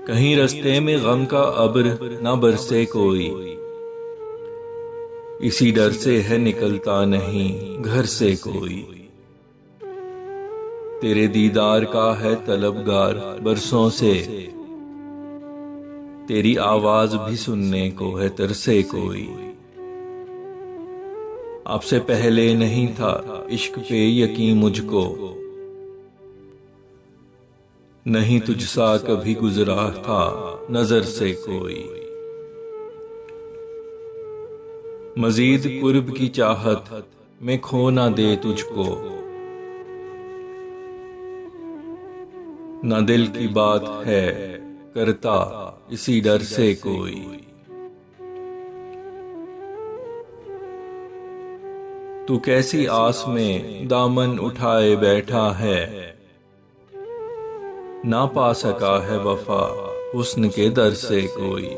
कहीं रास्ते में गम का अब्र न बरसे कोई, इसी डर से है निकलता नहीं घर से कोई। तेरे दीदार का है तलबगार बरसों से, तेरी आवाज भी सुनने को है तरसे कोई। आपसे पहले नहीं था इश्क पे यकीन मुझको, नहीं तुझसा कभी गुजरा था नजर से कोई। मजीद कुर्ब की चाहत में खो ना दे तुझको, ना दिल की बात है करता इसी डर से कोई। तू कैसी आस में दामन उठाए बैठा है, ना पा सका है वफा हुस्न के दर से कोई।